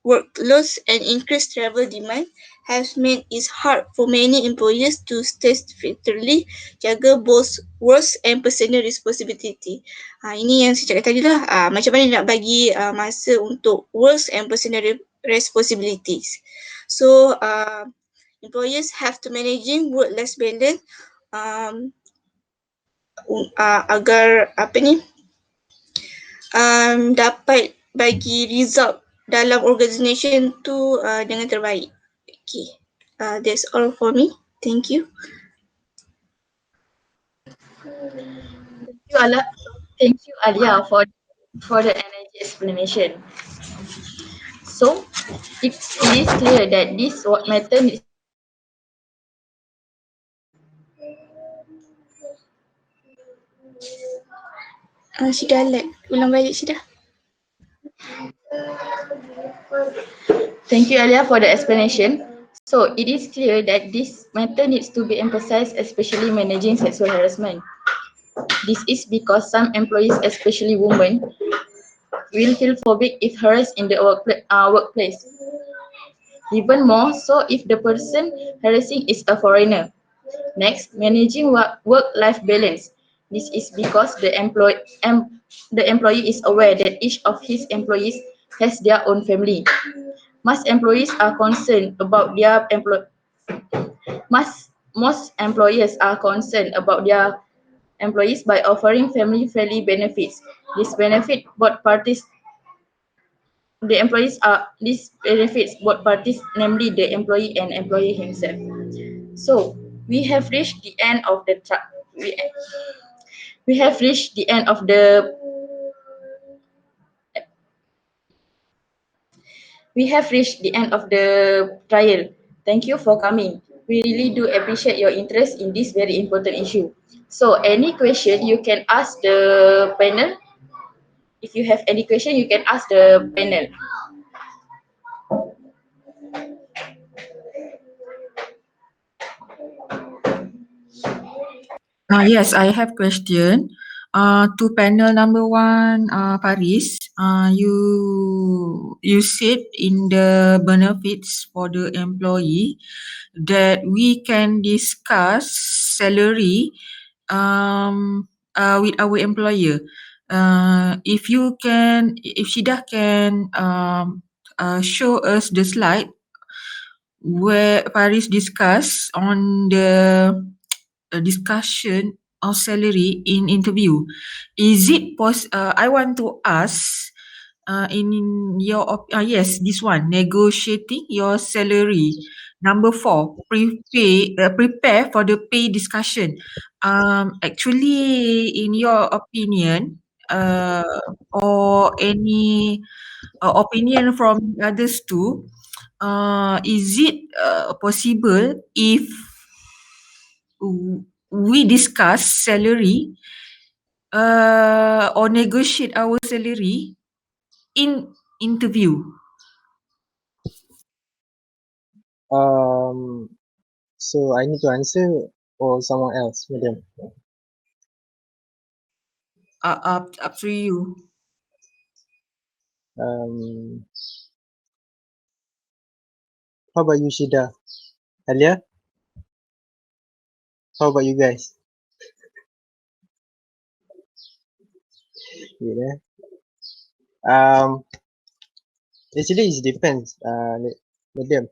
workloads and increased travel demand has made it hard for many employees to satisfactorily jaga both work and personal responsibility. Ini yang saya cakap tadi lah, macam mana nak bagi masa untuk work and personal responsibilities. So employers have to managing work-life balance agar dapat bagi result dalam organisation tu dengan terbaik. Okay, that's all for me. Thank you. Thank you, Alia, for the energy explanation. So, it is clear that this work method is Syidah lag. Ulang balik Syidah. Thank you, Alia, for the explanation. So, it is clear that this method needs to be emphasized, especially managing sexual harassment. This is because some employees, especially women, will feel phobic if harassed in the workplace. Even more so if the person harassing is a foreigner. Next, managing work-life balance. This is because the employee is aware that each of his employees has their own family. Most employers are concerned about their most employers are concerned about their employees by offering family-friendly benefits. These benefits both parties both parties, namely the employee and employee himself. So we have reached the end of the we have reached the end of the trial. Thank you for coming. We really do appreciate your interest in this very important issue. So any question you can ask the panel. If you have any question, you can ask the panel. Yes, I have question. To panel number one, Faris, you said in the benefits for the employee that we can discuss salary with our employer. If Shidah can show us the slide where Faris discuss on the discussion of salary in interview. Is it I want to ask in your yes, this one, negotiating your salary. Number 4, prepare for the pay discussion. Actually, in your opinion, or any opinion from others too, is it possible if we discuss salary or negotiate our salary in interview? So I need to answer or someone else, madam? Up to you. How about you, Shida? Alia? How about you guys? Yeah. Actually it depends. Madam.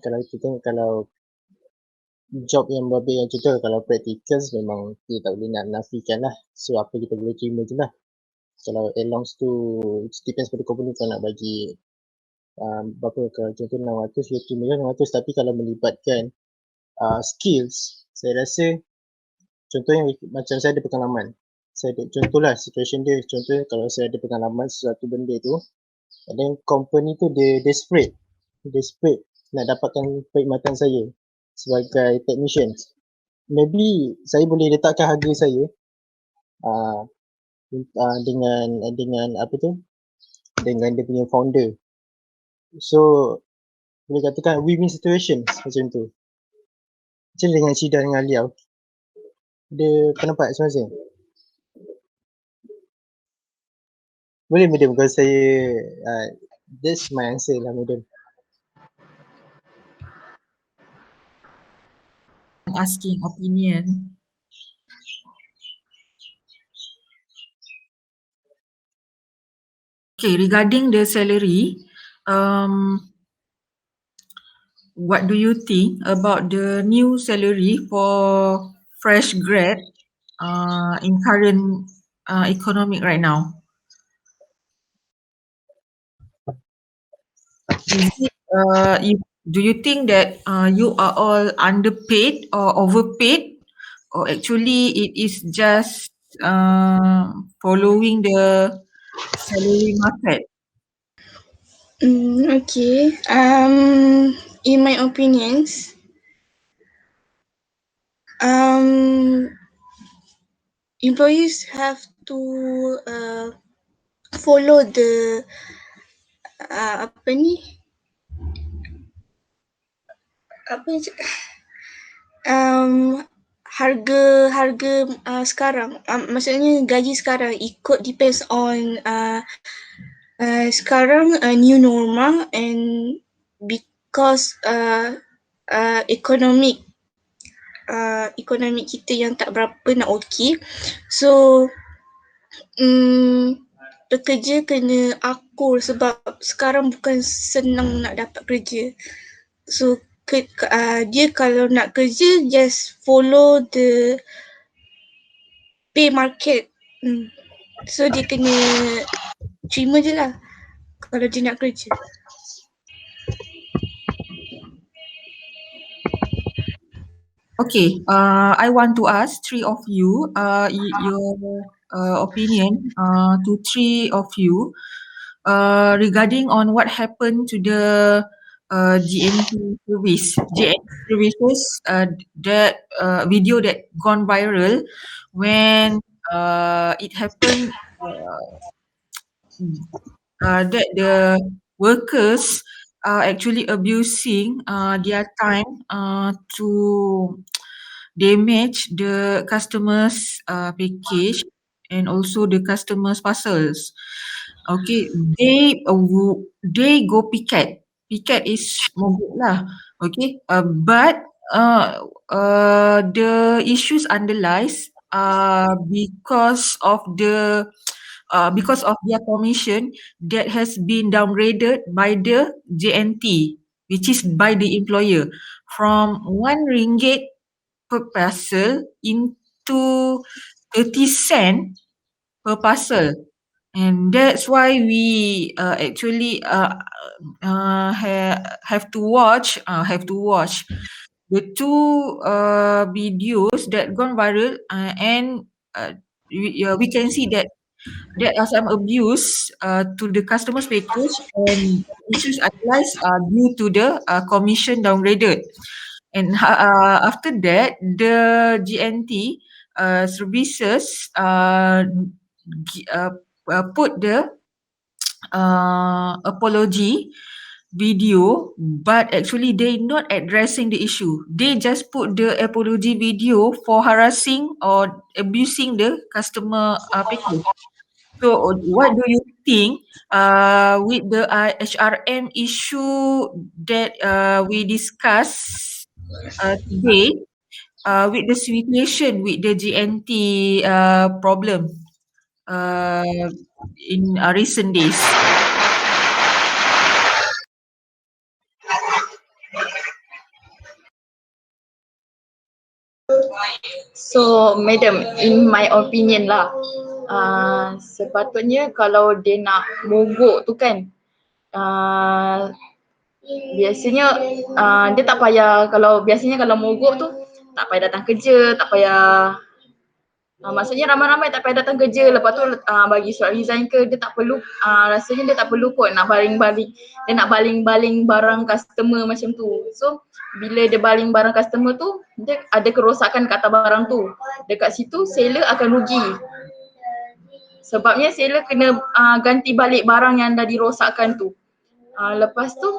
Kalau kita tengok kalau job yang berbeza yang contoh kalau practicals memang kita tak boleh nak nafikan lah. So apa kita boleh terima je lah. Kalau allowance tu it depends pada company kalau nak bagi berapa, kalau contoh 600 dia terima 600, tapi kalau melibatkan skills, saya rasa contohnya macam saya ada pengalaman. Saya ada contohlah situation dia, contoh kalau saya ada pengalaman sesuatu benda tu and then company tu dia desperate nak dapatkan perkhidmatan saya sebagai technician. Maybe saya boleh letakkan harga saya dengan apa tu, dengan dia punya founder. So boleh katakan win-win situation macam tu. Macam dengan Shida dengan Alia, ada pendapat masing-masing? Boleh madam, kalau saya that's my answer lah madam. Asking opinion. Okay, regarding the salary, what do you think about the new salary for fresh grad in current economic right now? Is it, do you think that you are all underpaid or overpaid, or actually it is just following the salary market? Okay. In my opinions, employees have to follow the apa ni? Harga sekarang, maksudnya gaji sekarang ikut depends on sekarang new normal and because economic kita yang tak berapa nak okey, so pekerja kena akur sebab sekarang bukan senang nak dapat kerja. So dia kalau nak kerja just follow the pay market. So dia kena terima je lah kalau dia nak kerja. Okay, I want to ask three of you your opinion to three of you regarding on what happened to the GNP services, that video that gone viral when it happened that the workers are actually abusing their time to damage the customers' package and also the customers' parcels. Okay, they go picket. Picket is mogok lah. Okay, but the issues underlies because of their commission that has been downgraded by the JNT, which is by the employer, from RM1 per parcel into 30 cent per parcel. And that's why we actually have to watch the two videos that gone viral, and we can see that there are some abuse to the customer's package, and issues arise due to the commission downgraded. And after that, the GNT services put the apology video, but actually they not addressing the issue. They just put the apology video for harassing or abusing the customer package. So what do you think with the HRM issue that we discussed today, with the situation with the GNT problem in recent days? So, madam, in my opinion lah, sepatutnya kalau dia nak mogok tu kan, biasanya dia tak payah, biasanya kalau mogok tu tak payah datang kerja, tak payah maksudnya ramai-ramai tak payah datang kerja, lepas tu bagi surat resign ke, dia tak perlu, rasanya dia tak perlu kot nak baling-baling, dia nak baling-baling barang customer macam tu. So bila dia baling barang customer tu, dia ada kerosakan kat atas barang tu, dekat situ seller akan rugi. Sebabnya seller kena ganti balik barang yang dah dirosakkan tu. Lepas tu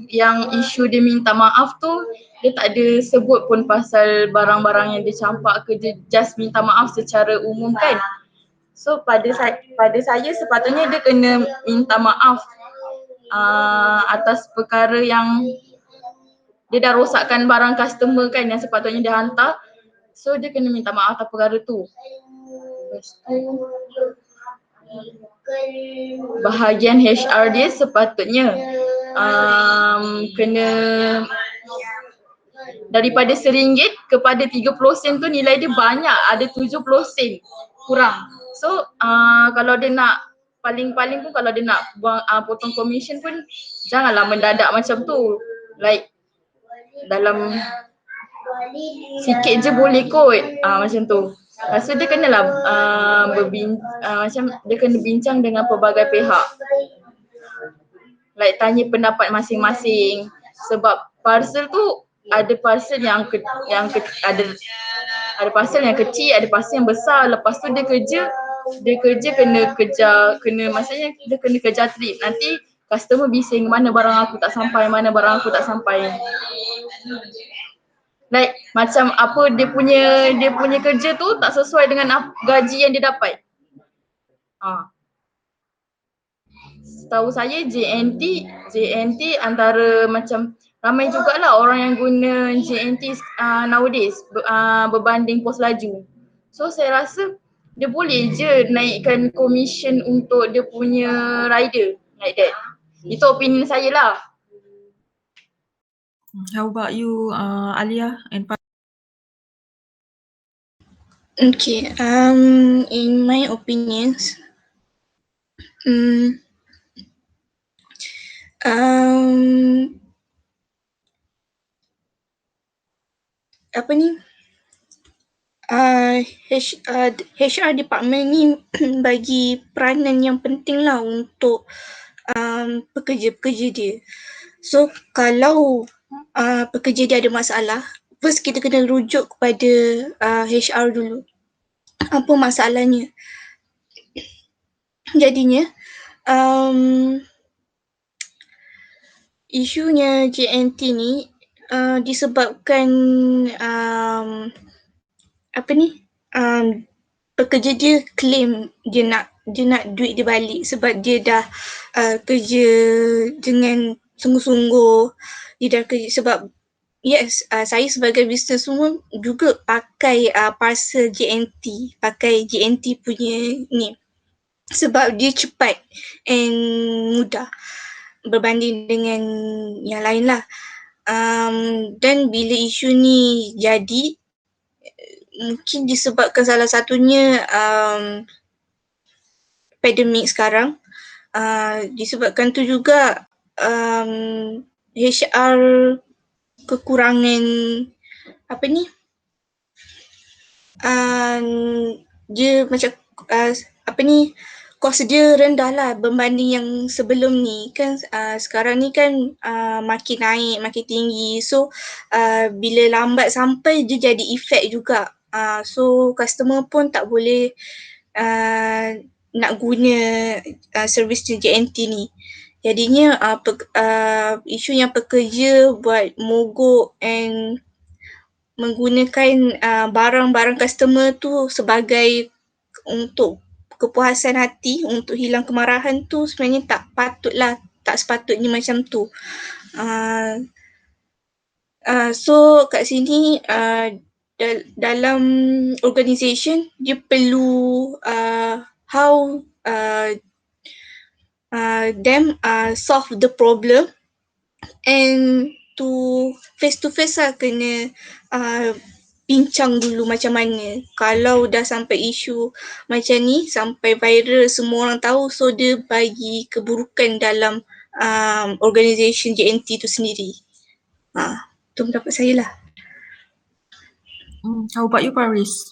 yang isu dia minta maaf tu, dia tak ada sebut pun pasal barang-barang yang dia campak ke, dia just minta maaf secara umum kan. So pada saya sepatutnya dia kena minta maaf atas perkara yang dia dah rosakkan barang customer kan, yang sepatutnya dia hantar. So dia kena minta maaf atas perkara tu. Lepas tu bahagian HR dia sepatutnya kena daripada RM1 kepada 30 sen tu nilai dia banyak, ada 70 sen kurang. So kalau dia nak paling-paling pun kalau dia nak potong commission pun janganlah mendadak macam tu. Like dalam sikit je boleh kot macam tu. So dia kenalah macam dia kena bincang dengan pelbagai pihak. Like tanya pendapat masing-masing, sebab parcel tu ada parcel yang ada parcel yang kecil, ada parcel yang besar. Lepas tu dia kerja kena maksudnya dia kena kejar trip. Nanti customer bising, mana barang aku tak sampai, mana barang aku tak sampai. Like macam apa dia punya kerja tu tak sesuai dengan gaji yang dia dapat. Setahu saya JNT antara macam ramai jugalah orang yang guna JNT nowadays berbanding pos laju. So saya rasa dia boleh je naikkan commission untuk dia punya rider like that. Itu opinion saya lah. How about you, Alia and Okay, in my opinions, apa ni? HR department ni bagi peranan yang penting lah untuk pekerja-pekerja dia. So kalau pekerja dia ada masalah, first kita kena rujuk kepada HR dulu. Apa masalahnya? Jadinya isunya JNT ni disebabkan pekerja dia claim dia nak duit dia balik sebab dia dah kerja dengan sungguh-sungguh, dia dah kerja sebab Yes, saya sebagai businesswoman juga pakai parcel JNT, pakai JNT punya ni sebab dia cepat and mudah berbanding dengan yang lain lah. Dan bila isu ni jadi, mungkin disebabkan salah satunya pandemik sekarang, disebabkan tu juga HR kekurangan apa ni, dia macam apa ni, kos dia rendah lah berbanding yang sebelum ni kan. Sekarang ni kan makin naik, makin tinggi, so bila lambat sampai dia jadi efek juga. So customer pun tak boleh nak guna servis JNT ni. Jadinya isu yang pekerja buat mogok and menggunakan barang-barang customer tu sebagai untuk kepuasan hati, untuk hilang kemarahan tu sebenarnya tak patutlah, tak sepatutnya macam tu. So kat sini dalam organisation dia perlu how them solve the problem, and to face lah kena bincang dulu macam mana. Kalau dah sampai isu macam ni, sampai viral semua orang tahu, so dia bagi keburukan dalam organisation JNT tu sendiri. Tu pendapat saya lah. How about you, Faris?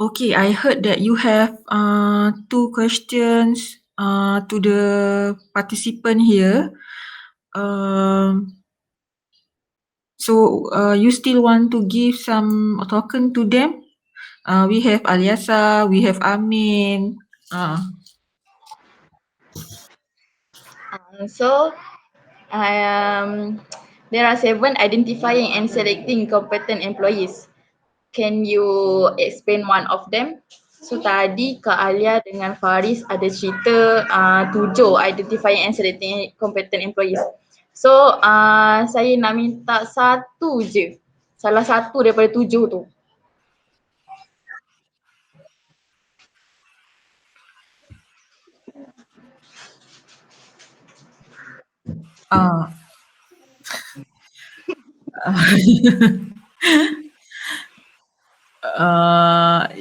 Okay, I heard that you have two questions to the participant here. So you still want to give some token to them? We have Aliasa, we have Amin. So, there are 7 identifying and selecting competent employees. Can you explain one of them? So tadi Kak Alia dengan Faris ada cerita 7 identifying and selecting competent employees. So saya nak minta satu je, salah satu daripada 7 tu.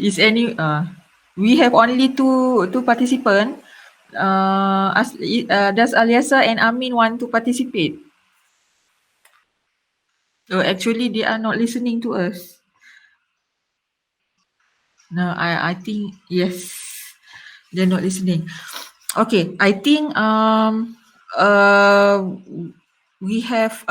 Is any we have only two participants. Does Aliasa and Amin want to participate? Actually they are not listening to us. No, I think yes, they're not listening. Okay, I think we have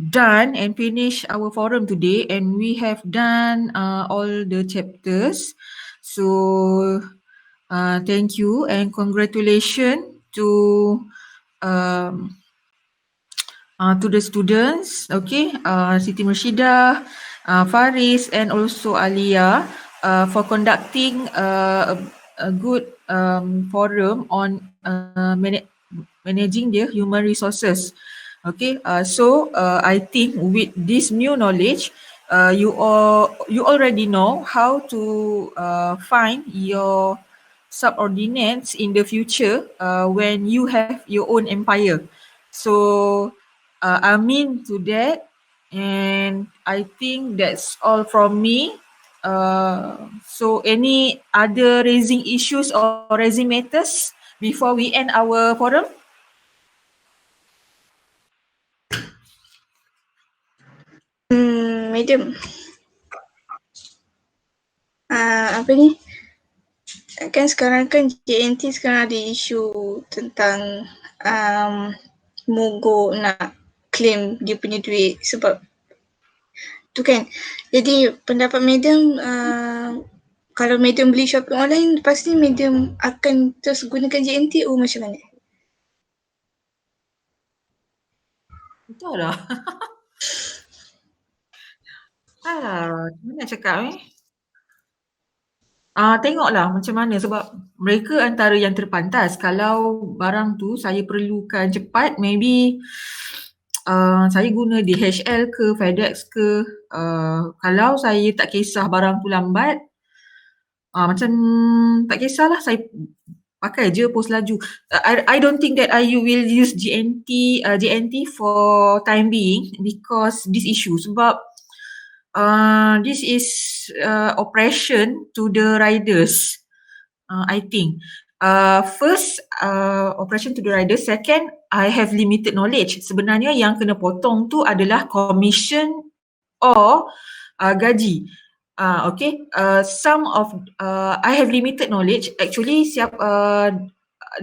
done and finished our forum today, and we have done all the chapters. So thank you and congratulations to the students, okay, Siti Mursyidah, Faris and also Alia for conducting a good forum on managing their human resources. Okay, so I think with this new knowledge, you already know how to find your subordinates in the future when you have your own empire. So amin to that, and I think that's all from me. So any other raising issues or raising matters before we end our forum? Madam, apa ni, kan sekarang kan JNT sekarang ada isu tentang mogok nak claim dia punya duit sebab tu kan. Jadi pendapat madam, kalau madam beli shopping online, lepas ni madam akan terus gunakan JNT macam mana? Betul lah. Alah, macam mana nak cakap tengoklah macam mana, sebab mereka antara yang terpantas. Kalau barang tu saya perlukan cepat, maybe saya guna DHL ke FedEx ke. Kalau saya tak kisah barang tu lambat, macam tak kisahlah, saya pakai je pos laju. I don't think that I will use JNT for time being because this issue, sebab this is oppression to the riders. I think first oppression to the riders, second I have limited knowledge. Sebenarnya yang kena potong tu adalah commission or gaji. Okay, some of I have limited knowledge. Actually,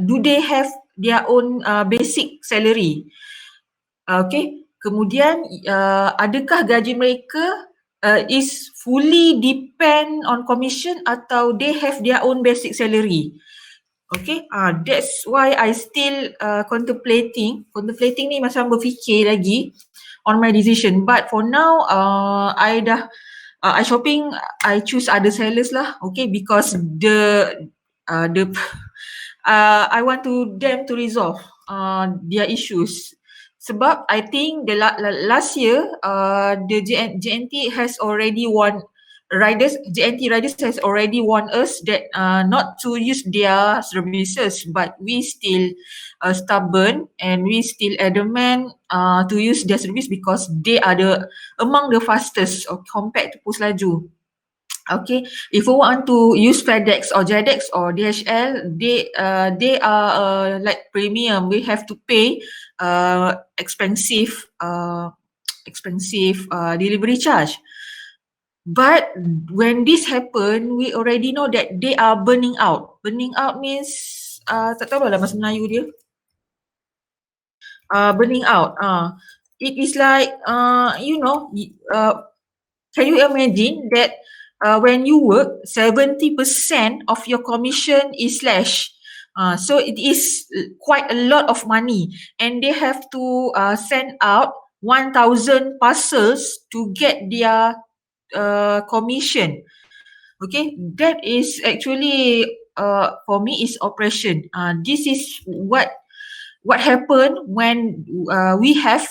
do they have their own basic salary? Okay, kemudian adakah gaji mereka is fully depend on commission atau they have their own basic salary? Okay, that's why I still contemplating ni, macam berfikir lagi on my decision. But for now, I shopping, I choose other sellers lah. Okay, because I want them to resolve their issues. Sebab I think the last year, the JNT has already warned JNT riders has already warned us that not to use their services, but we still stubborn and we still adamant to use their service because they are among the fastest compared to pos laju. Okay, if we want to use FedEx or JEDEX or DHL, they are like premium. We have to pay expensive delivery charge. But when this happen, we already know that they are burning out. Burning out means tak tahu lah bahasa Melayu dia. Burning out. It is like can you imagine that when you work, 70% of your commission is slashed. So it is quite a lot of money, and they have to send out 1,000 parcels to get their commission. Okay, that is actually for me is oppression. This is what happened when we have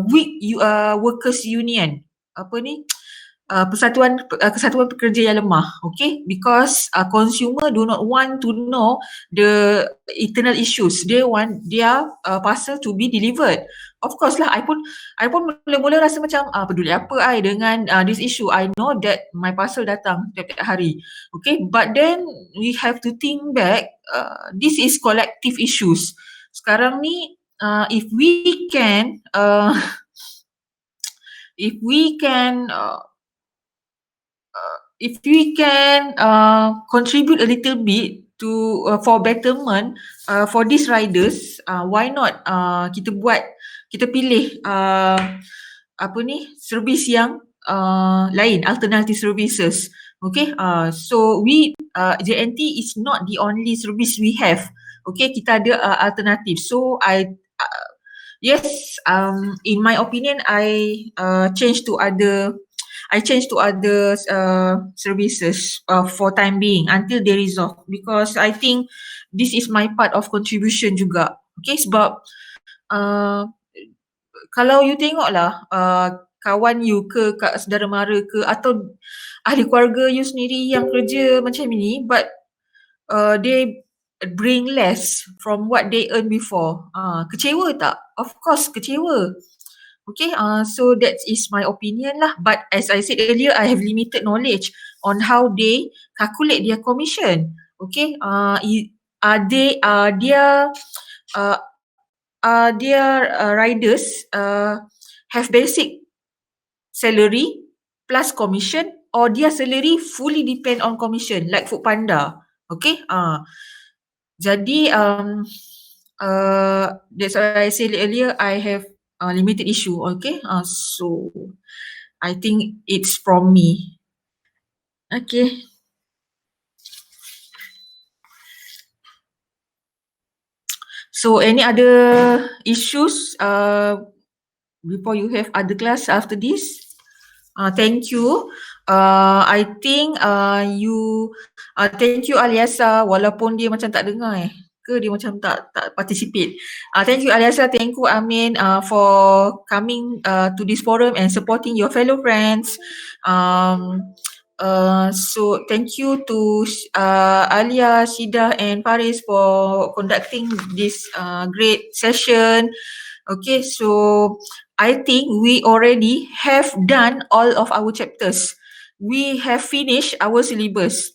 weak workers union. Apa ni? Kesatuan pekerja yang lemah. Okay, because consumer do not want to know the internal issues. They want their parcel to be delivered. Of course lah, I pun mula-mula rasa macam peduli apa I dengan this issue. I know that my parcel datang tiap-tiap hari. Okay, but then we have to think back, this is collective issues. Sekarang ni if we can contribute a little bit to for betterment for these riders, why not kita pilih servis yang lain, alternative services. Okay, so JNT is not the only service we have. Okay, kita ada alternative. So yes, in my opinion, I change to other services for time being until they resolve, because I think this is my part of contribution juga. Okay, sebab kalau you tengoklah kawan you ke, saudara mara ke, atau ahli keluarga you sendiri yang kerja macam ini, but they bring less from what they earn before. Kecewa tak? Of course kecewa. Okay, so that is my opinion lah. But as I said earlier, I have limited knowledge on how they calculate their commission. Okay, their riders have basic salary plus commission, or their salary fully depend on commission like Foodpanda. Okay, jadi that's why I said earlier, I have limited issue. Okay, so I think it's from me. Okay. So any other issues before you have other class after this? Thank you. I think thank you Aliasa, walaupun dia macam tak dengar ke dia macam tak participate. Thank you Aliasa, thank you Amin for coming to this forum and supporting your fellow friends. So thank you to Alia, Shida and Faris for conducting this great session. Okay, so I think we already have done all of our chapters. We have finished our syllabus.